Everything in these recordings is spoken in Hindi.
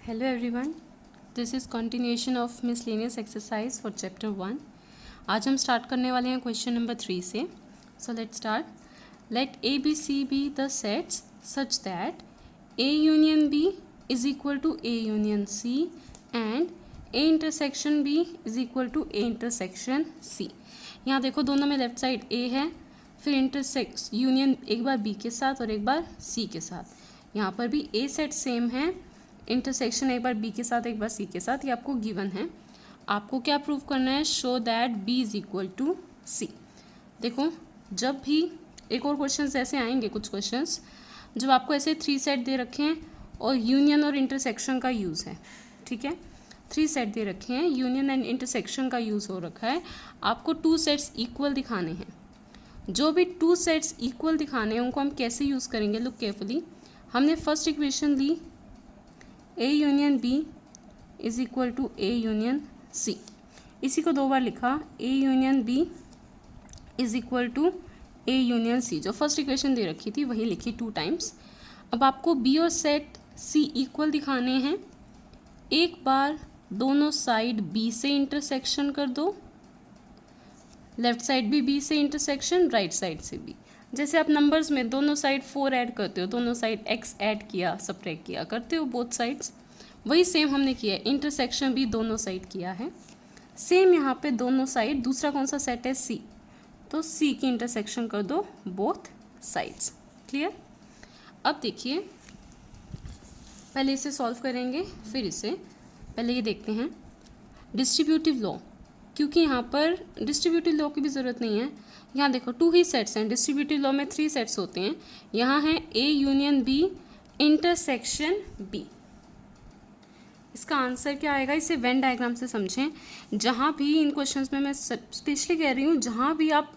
Hello everyone, this is continuation of miscellaneous exercise for chapter 1. आज हम स्टार्ट करने वाले हैं क्वेश्चन नंबर 3 से. So let's start. Let A, B, C be the sets such that A union B is equal to A union C and A intersection B is equal to A intersection C. यहाँ देखो दोनों में लेफ्ट साइड A है, फिर इंटरसेक्स यूनियन एक बार B के साथ और एक बार C के साथ. यहाँ पर भी A सेट सेम है, इंटरसेक्शन एक बार बी के साथ एक बार सी के साथ, ये आपको गिवन है. आपको क्या प्रूव करना है? Show that B is equal to C. देखो जब भी एक और क्वेश्चंस ऐसे आएंगे, कुछ क्वेश्चंस जब आपको ऐसे 3 सेट दे रखे हैं और यूनियन और इंटरसेक्शन का यूज़ है, ठीक है, 3 सेट दे रखे हैं, यूनियन एंड इंटरसेक्शन का यूज़ हो रखा है, आपको 2 सेट्स इक्वल दिखाने हैं. जो भी 2 सेट्स इक्वल दिखाने हैं उनको हम कैसे यूज़ करेंगे? Look carefully. हमने फर्स्ट इक्वेशन ली A union B is equal to A union C. इसी को 2 बार लिखा, A union B is equal to A union C. जो फर्स्ट इक्वेशन दे रखी थी वही लिखी 2 टाइम्स. अब आपको B और सेट C इक्वल दिखाने हैं. एक बार दोनों साइड B से इंटरसेक्शन कर दो, लेफ्ट साइड भी B से इंटरसेक्शन, राइट साइड से भी. जैसे आप नंबर्स में दोनों साइड 4 ऐड करते हो, दोनों साइड x ऐड किया, सब्ट्रैक्ट किया करते हो बोथ साइड्स, वही सेम हमने किया है. इंटरसेक्शन भी दोनों साइड किया है. सेम यहाँ पे दोनों साइड, दूसरा कौन सा सेट है? C. तो C की इंटरसेक्शन कर दो बोथ साइड्स. क्लियर? अब देखिए, पहले इसे सॉल्व करेंगे, फिर इसे पहले ये देखते हैं डिस्ट्रीब्यूटिव लॉ, क्योंकि यहाँ पर डिस्ट्रीब्यूटिव लॉ की भी ज़रूरत नहीं है. यहाँ देखो 2 ही सेट्स हैं. डिस्ट्रीब्यूटिव लॉ में 3 सेट्स होते हैं. यहाँ है A union B intersection B. इसका आंसर क्या आएगा? इसे वेन डायग्राम से समझें. जहाँ भी इन क्वेश्चंस में मैं स्पेशली कह रही हूँ, जहाँ भी आप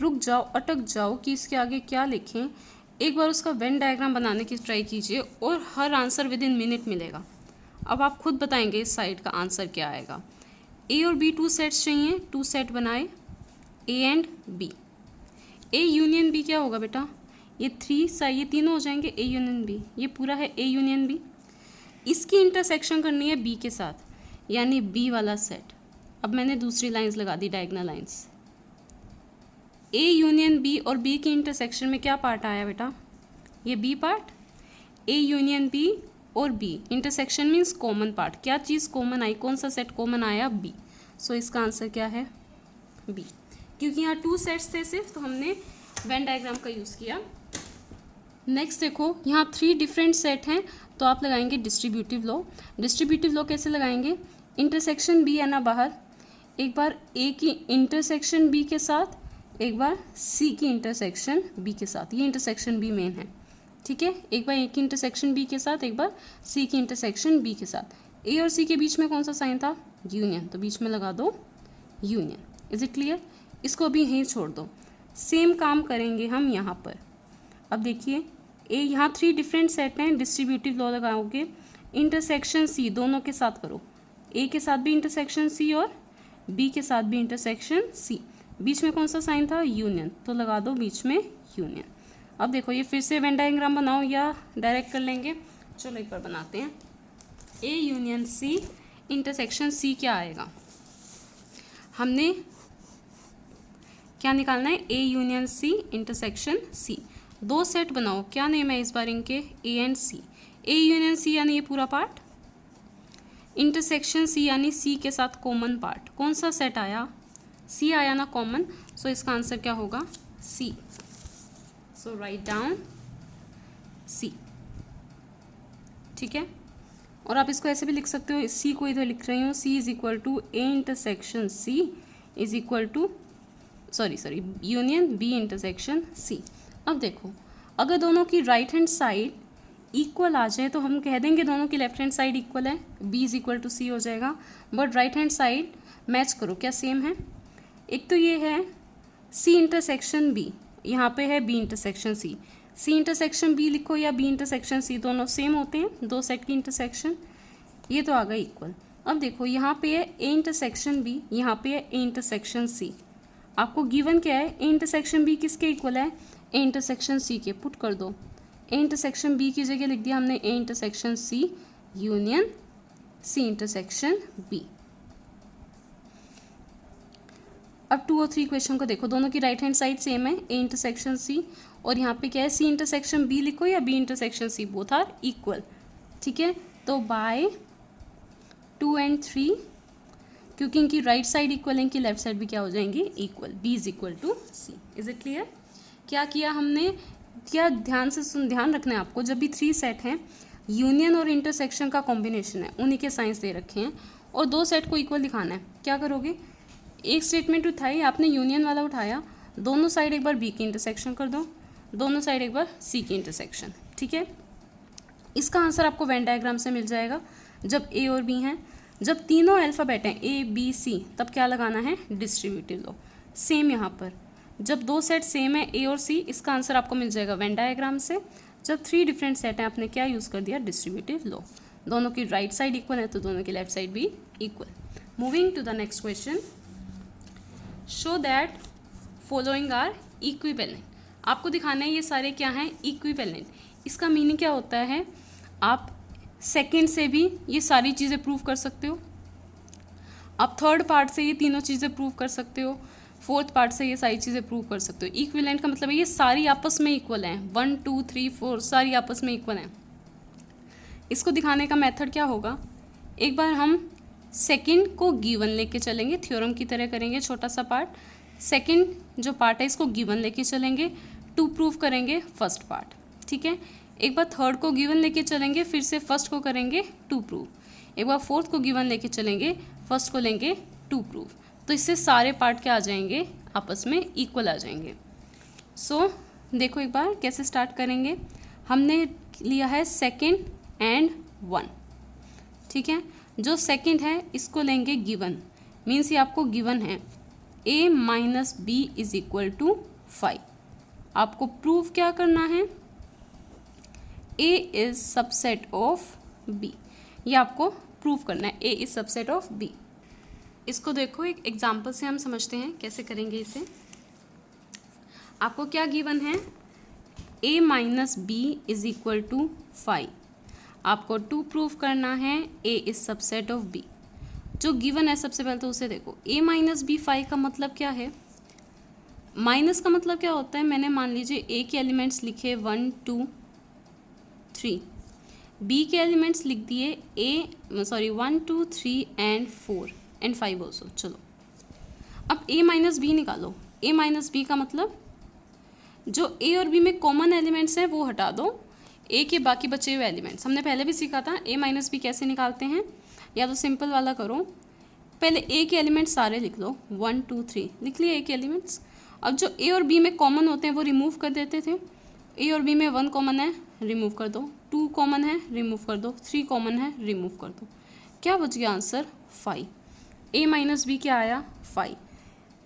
रुक जाओ, अटक जाओ कि इसके आगे क्या लिखें, एक बार उसका वेन डायग्राम बनाने की ट्राई कीजिए और हर आंसर विद इन मिनट मिलेगा. अब आप खुद बताएंगे इस साइड का आंसर क्या आएगा. A और B 2 सेट्स चाहिए, 2 सेट बनाए A and B. A union B क्या होगा बेटा? ये 3 ये तीनों हो जाएंगे A यूनियन B. ये पूरा है A यूनियन B. इसकी इंटरसेक्शन करनी है B के साथ, यानी B वाला सेट. अब मैंने दूसरी लाइंस लगा दी, diagonal lines. A union B और B की इंटरसेक्शन में क्या पार्ट आया बेटा? ये B part. A union B और B intersection means common part. क्या चीज़ कॉमन आई? कौन सा सेट कॉमन आया? B. सो इसका आंसर क्या है? B. क्योंकि यहाँ 2 सेट्स थे सिर्फ, तो हमने वेन डायग्राम का यूज़ किया. नेक्स्ट देखो, यहाँ 3 डिफरेंट सेट हैं, तो आप लगाएंगे डिस्ट्रीब्यूटिव लॉ. डिस्ट्रीब्यूटिव लॉ कैसे लगाएंगे? इंटरसेक्शन B है ना बाहर, एक बार A की इंटरसेक्शन B के साथ, एक बार C की इंटरसेक्शन B के साथ. ये इंटरसेक्शन B मेन है, ठीक है. एक बार A की इंटरसेक्शन B के साथ, एक बार C की इंटरसेक्शन B के साथ. A और C के बीच में कौन सा साइन था? यूनियन. तो बीच में लगा दो यूनियन. Is it clear? इसको अभी यहीं छोड़ दो. सेम काम करेंगे हम यहाँ पर. अब देखिए, ए यहाँ 3 डिफरेंट सेट हैं. डिस्ट्रीब्यूटिव लॉ लगाओगे, इंटरसेक्शन C दोनों के साथ करो. A के साथ भी इंटरसेक्शन C और B के साथ भी इंटरसेक्शन C. बीच में कौन सा साइन था? यूनियन. तो लगा दो बीच में यूनियन. अब देखो, ये फिर से वेन डायग्राम बनाओ या डायरेक्ट कर लेंगे? चलो एक बार बनाते हैं. A union C intersection C क्या आएगा? हमने क्या निकालना है? A union C intersection C. 2 set बनाओ. क्या नेम है इस बार इनके? A and C. A union C यानी ये पूरा पार्ट, इंटरसेक्शन C यानी C के साथ कॉमन पार्ट. कौन सा सेट आया? C आया ना कॉमन. सो इसका आंसर क्या होगा? C. सो राइट डाउन C. ठीक है. और आप इसको ऐसे भी लिख सकते हो, C को इधर लिख रही हूँ, C is equal to A intersection C is equal to sorry union B intersection C. अब देखो, अगर दोनों की राइट हैंड साइड इक्वल आ जाए तो हम कह देंगे दोनों की लेफ्ट हैंड साइड इक्वल है, B is equal to C हो जाएगा. But right hand side match करो, क्या सेम है? एक तो ये है C इंटरसेक्शन B, यहाँ पे है B intersection C. C intersection B लिखो या B इंटरसेक्शन C, दोनों सेम होते हैं, 2 सेट की इंटरसेक्शन. ये तो आ गई इक्वल. अब देखो, यहाँ पे है A इंटरसेक्शन B, यहाँ पे है A इंटरसेक्शन C. आपको गिवन क्या है? A इंटरसेक्शन B किसके इक्वल है? A इंटरसेक्शन C के. पुट कर दो. A इंटरसेक्शन B की जगह लिख दिया हमने A intersection C union C intersection B। अब 2 और 3 क्वेश्चन को देखो, दोनों की राइट हैंड साइड सेम है, A इंटरसेक्शन C, और यहाँ पे क्या है, C इंटरसेक्शन B लिखो या B intersection C, both are equal. ठीक है, तो बाय 2 and 3, क्योंकि इनकी राइट साइड इक्वल है, इनकी लेफ्ट साइड भी क्या हो जाएंगी, equal. B is equal to C। Is it clear? क्या किया हमने, क्या ध्यान से ध्यान रखना है आपको, जब भी 3 सेट हैं, यूनियन और इंटरसेक्शन का कॉम्बिनेशन है, उन्हीं के साइंस दे रखे हैं, और 2 सेट को इक्वल दिखाना है। क्या करोगे, एक स्टेटमेंट उठाई आपने, यूनियन वाला उठाया, दोनों साइड एक बार B की इंटरसेक्शन कर दो, दोनों साइड एक बार C की इंटरसेक्शन। ठीक है, इसका आंसर आपको वेन डायग्राम से मिल जाएगा। जब A और B हैं, जब तीनों अल्फ़ाबेट हैं A B C, तब क्या लगाना है, डिस्ट्रीब्यूटिव लो। सेम यहाँ पर जब 2 सेट सेम है A और C, इसका आंसर आपको मिल जाएगा वेन डायग्राम से। जब 3 डिफरेंट सेट हैं, आपने क्या यूज़ कर दिया, डिस्ट्रीब्यूटिव लो। दोनों की राइट साइड इक्वल है तो दोनों की लेफ्ट साइड भी equal. Moving to the next question, show that following are equivalent. आपको दिखाना है ये सारे क्या हैं, इक्विवेलेंट। इसका मीनिंग क्या होता है, आप सेकंड से भी ये सारी चीज़ें प्रूव कर सकते हो, आप थर्ड पार्ट से ये तीनों चीज़ें प्रूव कर सकते हो, फोर्थ पार्ट से ये सारी चीज़ें प्रूव कर सकते हो। इक्विवेलेंट का मतलब है ये सारी आपस में इक्वल हैं, 1 2 3 4 सारी आपस में इक्वल हैं। इसको दिखाने का मेथड क्या होगा, एक बार हम सेकंड को गिवन लेके चलेंगे, थ्योरम की तरह करेंगे छोटा सा पार्ट। सेकंड जो पार्ट है इसको गिवन लेके चलेंगे, टू प्रूव करेंगे फर्स्ट पार्ट। ठीक है, एक बार थर्ड को गिवन लेके चलेंगे, फिर से फर्स्ट को करेंगे टू प्रूव, एक बार फोर्थ को गिवन लेके चलेंगे, फर्स्ट को लेंगे टू प्रूव। तो इससे सारे पार्ट क्या आ जाएंगे, आपस में इक्वल आ जाएंगे। सो देखो एक बार कैसे स्टार्ट करेंगे। हमने लिया है सेकंड एंड 1। ठीक है, जो सेकंड है इसको लेंगे गिवन, मीन्स ये आपको गिवन है A minus B is equal to 5। आपको प्रूव क्या करना है, A is subset of B, ये आपको प्रूव करना है, A is subset of B। इसको देखो एक एग्जाम्पल से हम समझते हैं कैसे करेंगे इसे। आपको क्या गिवन है, A minus B is equal to 5। आपको टू प्रूव करना है A is subset of B। जो गिवन है सबसे पहले तो उसे देखो, A माइनस B 5 का मतलब क्या है, माइनस का मतलब क्या होता है, मैंने मान लीजिए A के एलिमेंट्स लिखे 1 2 3, B के एलिमेंट्स लिख दिए 1 2 3 एंड 4 एंड 5 ऑल्सो। चलो अब A माइनस B निकालो। A माइनस B का मतलब जो A और B में कॉमन एलिमेंट्स हैं वो हटा दो, A के बाकी बचे हुए एलिमेंट्स। हमने पहले भी सीखा था A माइनस B कैसे निकालते हैं, या तो सिंपल वाला करो, पहले A के एलिमेंट्स सारे लिख लो, 1 2 3 लिख लिए A के एलिमेंट्स। अब जो A और B में कॉमन होते हैं वो रिमूव कर देते थे। A और B में 1 कॉमन है, रिमूव कर दो, 2 कॉमन है, रिमूव कर दो, 3 कॉमन है, रिमूव कर दो। क्या बच गया आंसर, 5। A माइनस B क्या आया, 5।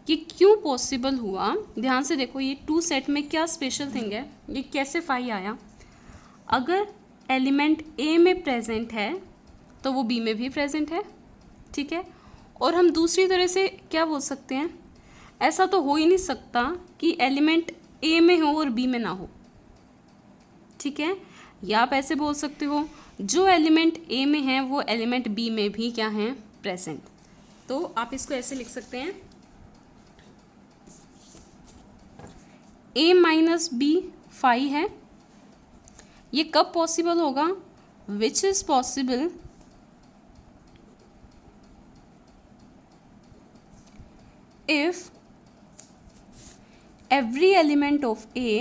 ये क्यों पॉसिबल हुआ, ध्यान से देखो, ये 2 सेट में क्या स्पेशल थिंग है, ये कैसे 5 आया। अगर एलिमेंट A में प्रेजेंट है तो वो B में भी प्रेजेंट है। ठीक है, और हम दूसरी तरह से क्या बोल सकते हैं, ऐसा तो हो ही नहीं सकता कि एलिमेंट A में हो और B में ना हो। ठीक है, या आप ऐसे बोल सकते हो जो एलिमेंट A में है वो एलिमेंट B में भी क्या है, प्रेजेंट। तो आप इसको ऐसे लिख सकते हैं, A माइनस B 5 है। ये कब पॉसिबल होगा, which is possible if every element of A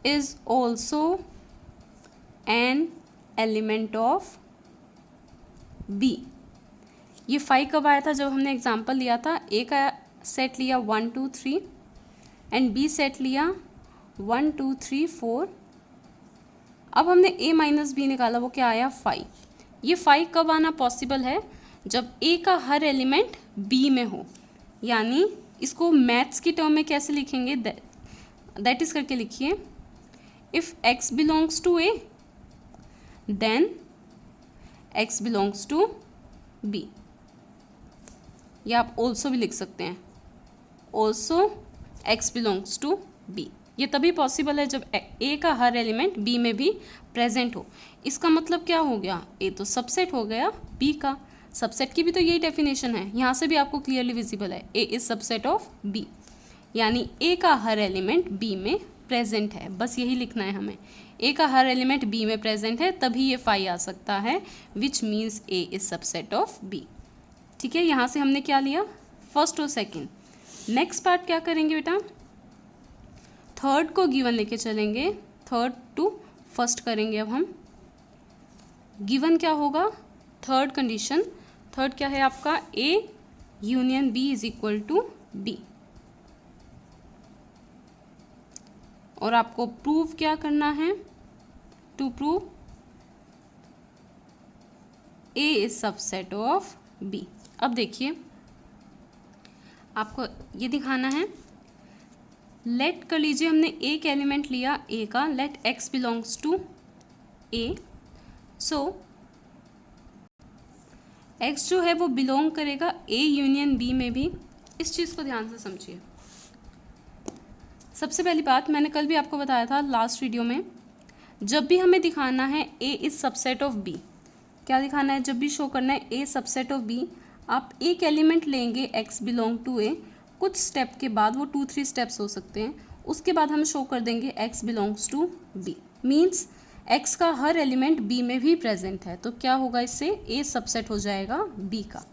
is also an element of B। ये 5 कब आया था, जब हमने एग्जाम्पल लिया था, A का सेट लिया 1 2 3 एंड B सेट लिया 1 2 3 4। अब हमने A माइनस B निकाला, वो क्या आया, 5। ये 5 कब आना पॉसिबल है, जब A का हर एलिमेंट B में हो। यानी इसको मैथ्स की टर्म में कैसे लिखेंगे, दैट इज करके लिखिए, if X belongs to A then X belongs to B। या आप ऑल्सो भी लिख सकते हैं, also X belongs to B, ये तभी पॉसिबल है जब ए का हर एलिमेंट बी में भी प्रेजेंट हो। इसका मतलब क्या हो गया, ए तो सबसेट हो गया बी का। सबसेट की भी तो यही डेफिनेशन है, यहाँ से भी आपको क्लियरली विजिबल है, A is subset of B, यानी ए का हर एलिमेंट बी में प्रेजेंट है। बस यही लिखना है हमें, ए का हर एलिमेंट बी में प्रेजेंट है तभी ये फाई आ सकता है, which means A is subset of B. ठीक है, यहाँ से हमने क्या लिया, फर्स्ट और सेकेंड। नेक्स्ट पार्ट क्या करेंगे बेटा, थर्ड को गिवन लेके चलेंगे, थर्ड टू फर्स्ट करेंगे। अब हम गिवन क्या होगा, थर्ड कंडीशन, थर्ड क्या है आपका, A union B is equal to B. और आपको प्रूव क्या करना है, to prove A is subset of B. अब देखिए आपको ये दिखाना है, लेट कर लीजिए हमने एक एलिमेंट लिया ए का, let X belongs to A, so X जो है वो बिलोंग करेगा ए यूनियन बी में भी। इस चीज़ को ध्यान से समझिए। सबसे पहली बात मैंने कल भी आपको बताया था लास्ट वीडियो में, जब भी हमें दिखाना है A is subset of B, क्या दिखाना है, जब भी शो करना है ए सबसेट ऑफ बी, आप एक एलिमेंट लेंगे एक्स बिलोंग टू ए, कुछ स्टेप के बाद, वो 2-3 स्टेप्स हो सकते हैं, उसके बाद हम शो कर देंगे X belongs to B. Means X का हर एलिमेंट बी में भी प्रेजेंट है, तो क्या होगा, इससे ए सबसेट हो जाएगा बी का।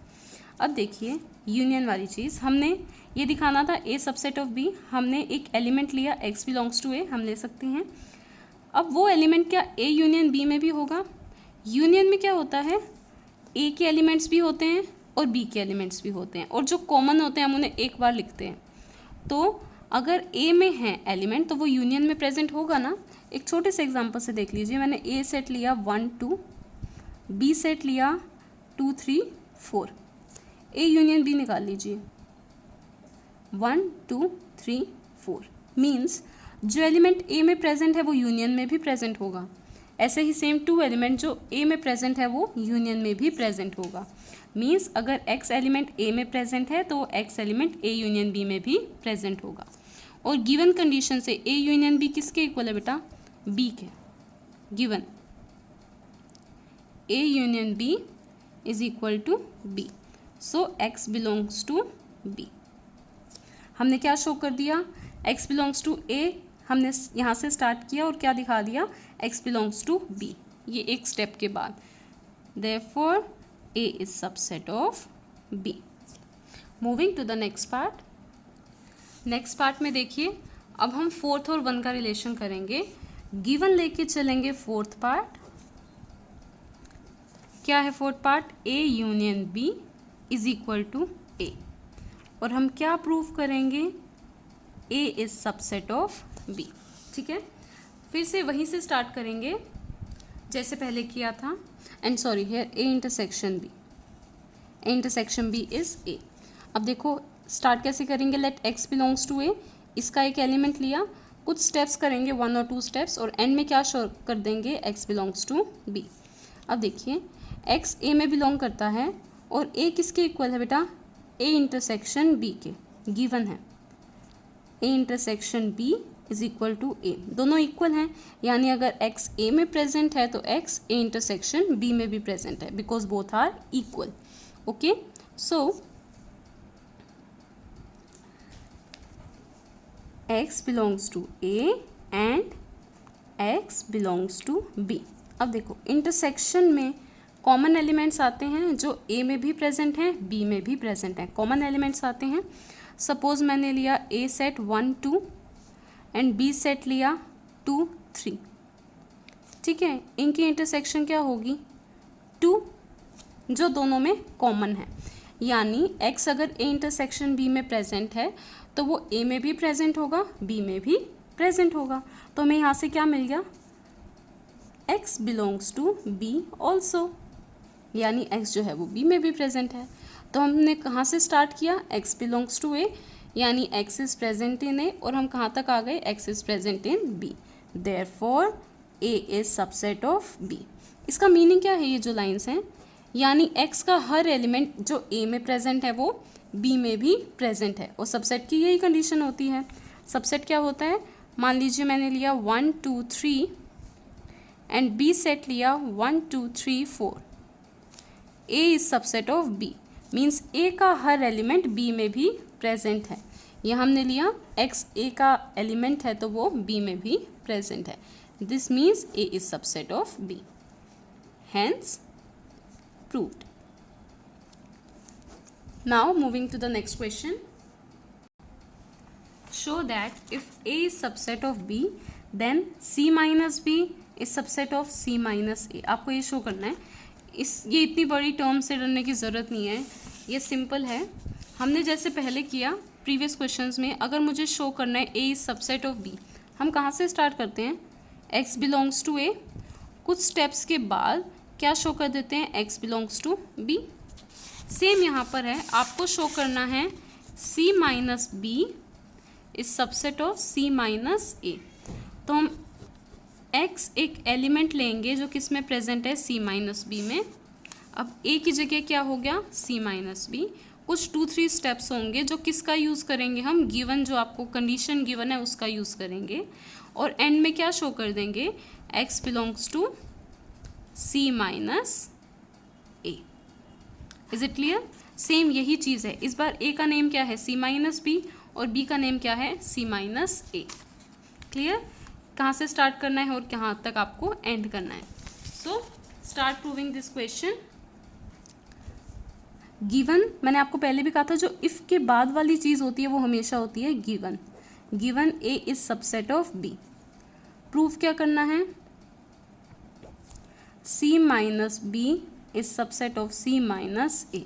अब देखिए यूनियन वाली चीज़, हमने ये दिखाना था ए सबसेट ऑफ बी, हमने एक एलिमेंट लिया एक्स बिलोंग्स टू ए, हम ले सकते हैं। अब वो एलिमेंट क्या ए यूनियन बी में भी होगा। यूनियन में क्या होता है, ए के एलिमेंट्स भी होते हैं और बी के एलिमेंट्स भी होते हैं, और जो कॉमन होते हैं हम उन्हें एक बार लिखते हैं। तो अगर ए में है एलिमेंट तो वो यूनियन में प्रेजेंट होगा ना। एक छोटे से एग्जांपल से देख लीजिए, मैंने ए सेट लिया 1 2, बी सेट लिया 2 3 4, ए यूनियन बी निकाल लीजिए 1 2 3 4। मीन्स जो एलिमेंट ए में प्रेजेंट है वो यूनियन में भी प्रेजेंट होगा। ऐसे ही सेम 2 एलिमेंट जो ए में प्रेजेंट है वो यूनियन में भी प्रेजेंट होगा। मीन्स अगर एक्स एलिमेंट ए में प्रेजेंट है तो X element A union B में भी प्रेजेंट होगा। और गिवन कंडीशन से ए यूनियन बी किसके इक्वल है बेटा, बी के। Given A union B is equal to B, so X belongs to B. हमने क्या शो कर दिया, एक्स बिलोंग्स टू ए, हमने यहाँ से स्टार्ट किया और क्या दिखा दिया, एक्स बिलोंग्स टू बी, ये एक स्टेप के बाद। Therefore A is subset of B. Moving to the next part. Next part में देखिए, अब हम फोर्थ और 1 का रिलेशन करेंगे। गिवन लेके चलेंगे फोर्थ पार्ट। क्या है fourth part, A union B is equal to A, और हम क्या प्रूव करेंगे, A is subset of B. ठीक है, फिर से वहीं से स्टार्ट करेंगे जैसे पहले किया था। And sorry here A intersection B, A intersection B is A. अब देखो स्टार्ट कैसे करेंगे, let X belongs to A, इसका एक एलिमेंट लिया, कुछ स्टेप्स करेंगे 1 और 2 स्टेप्स, और एंड में क्या शो कर देंगे, एक्स बिलोंग्स टू बी। अब देखिए एक्स ए में बिलोंग करता है और ए किसके इक्वल है बेटा, ए इंटरसेक्शन बी के। गिवन है A intersection B is equal to A, दोनों इक्वल हैं, यानी अगर एक्स ए में प्रेजेंट है तो एक्स ए इंटरसेक्शन बी में भी प्रेजेंट है, because both are equal. Okay, so x belongs to A and x belongs to B। अब देखो इंटरसेक्शन में कॉमन एलिमेंट्स आते हैं जो A में भी प्रेजेंट हैं B में भी प्रेजेंट हैं। कॉमन एलिमेंट्स आते हैं, सपोज मैंने लिया A set 1 2 and B set लिया 2 3। ठीक है, इनकी इंटरसेक्शन क्या होगी, 2, जो दोनों में कॉमन है। यानी x अगर A इंटरसेक्शन B में प्रेजेंट है तो वो A में भी प्रेजेंट होगा, B में भी प्रेजेंट होगा। तो हमें यहाँ से क्या मिल गया, x belongs to B also, यानी x जो है वो B में भी प्रेजेंट है। तो हमने कहाँ से स्टार्ट किया, x बिलोंग्स टू A, यानी x is present in A, और हम कहाँ तक आ गए, x is present in B। Therefore A is subset of B। इसका मीनिंग क्या है, ये जो लाइन्स हैं, यानी x का हर एलिमेंट जो A में प्रेजेंट है वो B में भी प्रेजेंट है, और सबसेट की यही कंडीशन होती है। सबसेट क्या होता है, मान लीजिए मैंने लिया 1 2 3 एंड बी सेट लिया 1 2 3 4, A is subset of B, means A का हर एलिमेंट बी में भी प्रेजेंट है। ये हमने लिया एक्स ए का एलिमेंट है तो वो बी में भी प्रेजेंट है, this means A is subset of B, hence proved. Now moving to the next question, show that if A is subset of B then C minus B is subset of C minus A। आपको ये शो करना है, ये इतनी बड़ी टर्म से डरने की ज़रूरत नहीं है, ये सिंपल है। हमने जैसे पहले किया प्रीवियस क्वेश्चंस में, अगर मुझे शो करना है A is subset of B, हम कहाँ से स्टार्ट करते हैं, X belongs to A, कुछ स्टेप्स के बाद क्या शो कर देते हैं, X belongs to B। Same यहाँ पर है, आपको शो करना है C minus B इस subset of C minus A। तो हम X एक एलिमेंट लेंगे जो किस में प्रेजेंट है, C माइनस B में। अब A की जगह क्या हो गया, C माइनस B। कुछ 2-3 स्टेप्स होंगे जो किसका यूज़ करेंगे हम, गिवन जो आपको कंडीशन गिवन है उसका यूज़ करेंगे, और एंड में क्या शो कर देंगे, X belongs to C minus A। Is it clear? Same यही चीज़ है, इस बार A का नेम क्या है, C माइनस B, और B का नेम क्या है, C माइनस A। क्लियर? कहाँ से स्टार्ट करना है और कहाँ तक आपको एंड करना है। So start proving this question. Given मैंने आपको पहले भी कहा था, जो इफ़ के बाद वाली चीज़ होती है वो हमेशा होती है given. Given A is subset of B। Proof क्या करना है, C minus B is subset of C minus A।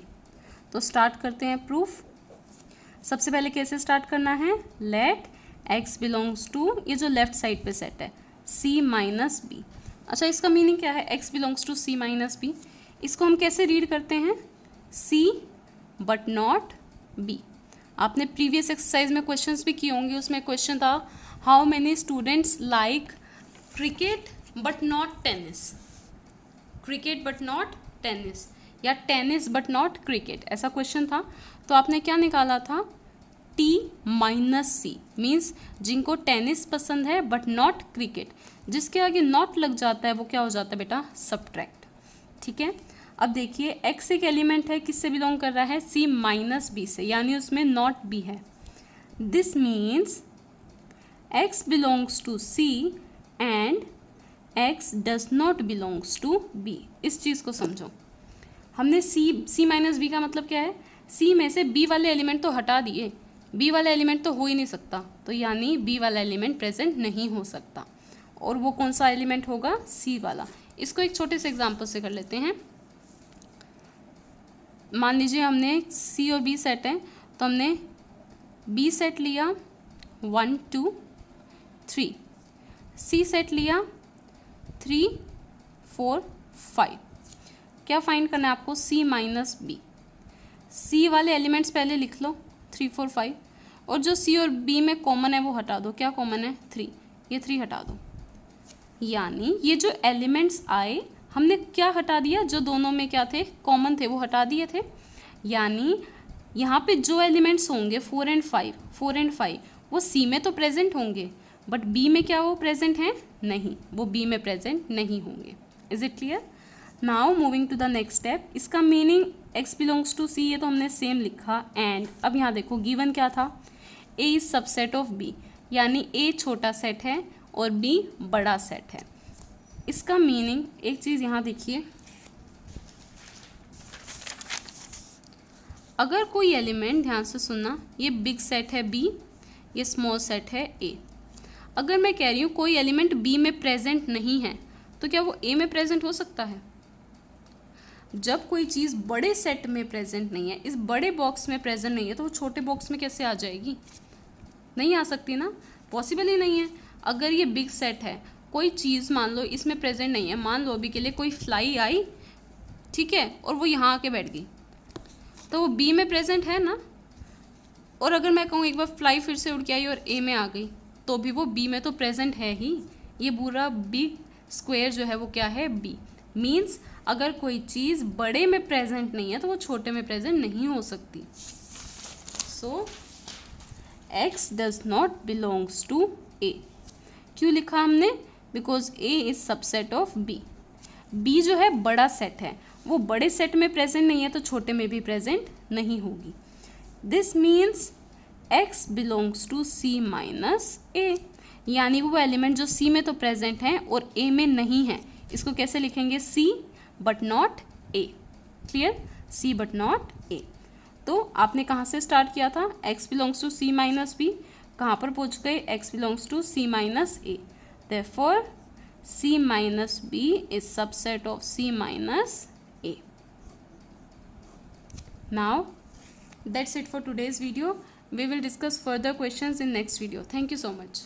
तो स्टार्ट करते हैं प्रूफ। सबसे पहले कैसे स्टार्ट करना है, लेट x बिलोंग्स टू, ये जो लेफ्ट साइड पे सेट है, C माइनस B। अच्छा, इसका मीनिंग क्या है, x belongs to C minus B। इसको हम कैसे रीड करते हैं, C बट नॉट B। आपने प्रीवियस एक्सरसाइज में क्वेश्चंस भी किए होंगे, उसमें क्वेश्चन था how many students like cricket but not tennis, cricket but not tennis, या टेनिस बट नॉट क्रिकेट, ऐसा क्वेश्चन था। तो आपने क्या निकाला था, T माइनस C, मीन्स जिनको टेनिस पसंद है बट नॉट क्रिकेट, जिसके आगे नॉट लग जाता है वो क्या हो जाता है बेटा, सब्ट्रैक्ट। ठीक है, अब देखिए x एक एलिमेंट है, किससे बिलोंग कर रहा है, C माइनस B से, यानी उसमें नॉट B है। This means x belongs to C and x does not belongs to B। इस चीज़ को समझो, हमने C माइनस B का मतलब क्या है, C में से B वाले एलिमेंट तो हटा दिए, B वाला एलिमेंट तो हो ही नहीं सकता, तो यानी B वाला एलिमेंट प्रेजेंट नहीं हो सकता, और वो कौन सा एलिमेंट होगा, C वाला। इसको एक छोटे से एग्जांपल से कर लेते हैं। मान लीजिए हमने C और B सेट है, तो हमने B सेट लिया 1 2 3, C सेट लिया 3 4 5। क्या फाइंड करना है आपको, C माइनस B। C वाले एलिमेंट्स पहले लिख लो 3 4 5, और जो C और B में कॉमन है वो हटा दो। क्या कॉमन है, 3, ये 3 हटा दो। यानी ये जो एलिमेंट्स आए हमने क्या हटा दिया, जो दोनों में क्या थे, कॉमन थे, वो हटा दिए थे। यानी यहाँ पे जो एलिमेंट्स होंगे 4 एंड 5 वो C में तो प्रेजेंट होंगे, बट B में क्या वो प्रेजेंट हैं, नहीं, वो B में प्रेजेंट नहीं होंगे। Is it clear? Now moving to the next step. इसका meaning x belongs to C, ये तो हमने सेम लिखा। एंड अब यहाँ देखो गिवन क्या था, A is subset of B, यानी A छोटा सेट है और B बड़ा सेट है। इसका मीनिंग, एक चीज़ यहाँ देखिए, अगर कोई एलिमेंट, ध्यान से सुनना, ये बिग सेट है B, ये स्मॉल सेट है A। अगर मैं कह रही हूँ कोई एलिमेंट B में प्रेजेंट नहीं है, तो क्या वो A में प्रेजेंट हो सकता है? जब कोई चीज़ बड़े सेट में प्रेजेंट नहीं है, इस बड़े बॉक्स में प्रेजेंट नहीं है, तो वो छोटे बॉक्स में कैसे आ जाएगी? नहीं आ सकती ना, पॉसिबल ही नहीं है। अगर ये बिग सेट है, कोई चीज़ मान लो इसमें प्रेजेंट नहीं है, मान लो अभी के लिए कोई फ्लाई आई, ठीक है, और वो यहाँ आके बैठ गई, तो वो B में प्रेजेंट है ना। और अगर मैं कहूँ एक बार फ्लाई फिर से उड़ के आई और A में आ गई, तो भी वो B में तो प्रेजेंट है ही। ये पूरा बिग स्क्वायर जो है वो क्या है, B। मीन्स अगर कोई चीज़ बड़े में प्रेजेंट नहीं है तो वो छोटे में प्रेजेंट नहीं हो सकती। So X does not belongs to A। क्यों लिखा हमने? Because A is subset of B. B जो है बड़ा सेट है, वो बड़े सेट में प्रेजेंट नहीं है तो छोटे में भी प्रेजेंट नहीं होगी। This means X belongs to C minus A, यानी वो एलिमेंट जो सी में तो प्रेजेंट है और ए में नहीं है, इसको कैसे लिखेंगे? C but not A. Clear? C but not A. तो आपने कहाँ से स्टार्ट किया था? X belongs to C minus B, कहाँ पर पहुँच गए? X belongs to C minus A. Therefore C minus B is subset of C minus A. Now that's it for today's video. We will discuss further questions in next video. Thank you so much.